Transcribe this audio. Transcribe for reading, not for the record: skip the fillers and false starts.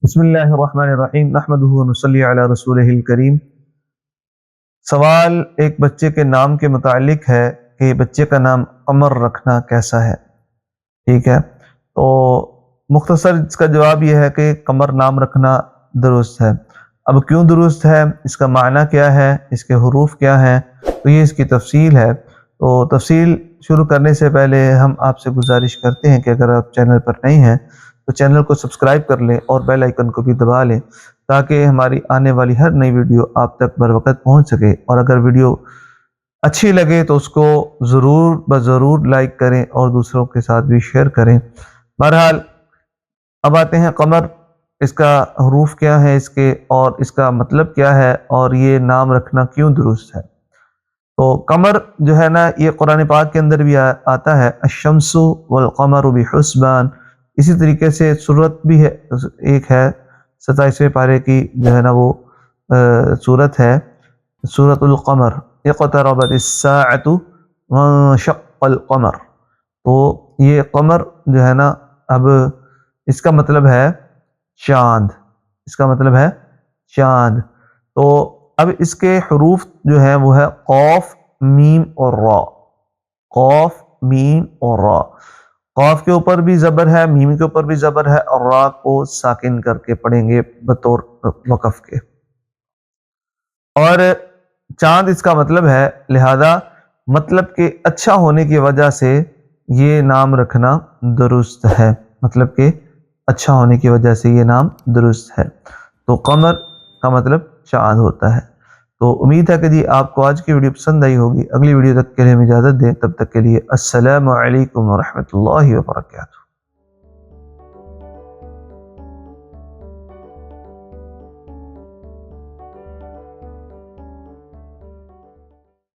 بسم اللہ الرحمن الرحیم نحمدہ ونصلی علی رسولہ الکریم۔ سوال ایک بچے کے نام کے متعلق ہے کہ بچے کا نام قمر رکھنا کیسا ہے؟ ٹھیک ہے، تو مختصر اس کا جواب یہ ہے کہ قمر نام رکھنا درست ہے۔ اب کیوں درست ہے، اس کا معنی کیا ہے، اس کے حروف کیا ہیں، تو یہ اس کی تفصیل ہے۔ تو تفصیل شروع کرنے سے پہلے ہم آپ سے گزارش کرتے ہیں کہ اگر آپ چینل پر نئے ہیں تو چینل کو سبسکرائب کر لیں اور بیل آئیکن کو بھی دبا لیں تاکہ ہماری آنے والی ہر نئی ویڈیو آپ تک بر وقت پہنچ سکے، اور اگر ویڈیو اچھی لگے تو اس کو ضرور لائک کریں اور دوسروں کے ساتھ بھی شیئر کریں۔ بہرحال اب آتے ہیں قمر، اس کا حروف کیا ہے اس کے، اور اس کا مطلب کیا ہے، اور یہ نام رکھنا کیوں درست ہے۔ تو قمر جو ہے نا، یہ قرآن پاک کے اندر بھی آتا ہے، الشمس والقمر بحسبان۔ اسی طریقے سے سورت بھی ہے، ایک ہے 27ویں پارے کی جو ہے نا وہ سورت ہے سورۃ القمر، اقتربت الساعة وانشق القمر۔ تو یہ قمر جو ہے نا، اب اس کا مطلب ہے چاند، اس کا مطلب ہے چاند۔ تو اب اس کے حروف جو ہیں وہ ہے قاف، میم اور را، قاف، میم اور را۔ قاف کے اوپر بھی زبر ہے، میم کے اوپر بھی زبر ہے، اور را کو ساکن کر کے پڑھیں گے بطور وقف کے۔ اور چاند اس کا مطلب ہے، لہذا مطلب کہ اچھا ہونے کی وجہ سے یہ نام رکھنا درست ہے، مطلب کہ اچھا ہونے کی وجہ سے یہ نام درست ہے۔ تو قمر کا مطلب چاند ہوتا ہے۔ تو امید ہے کہ جی آپ کو آج کی ویڈیو پسند آئی ہوگی۔ اگلی ویڈیو تک کے لیے ہمیں اجازت دیں، تب تک کے لیے السلام علیکم ورحمۃ اللہ وبرکاتہ۔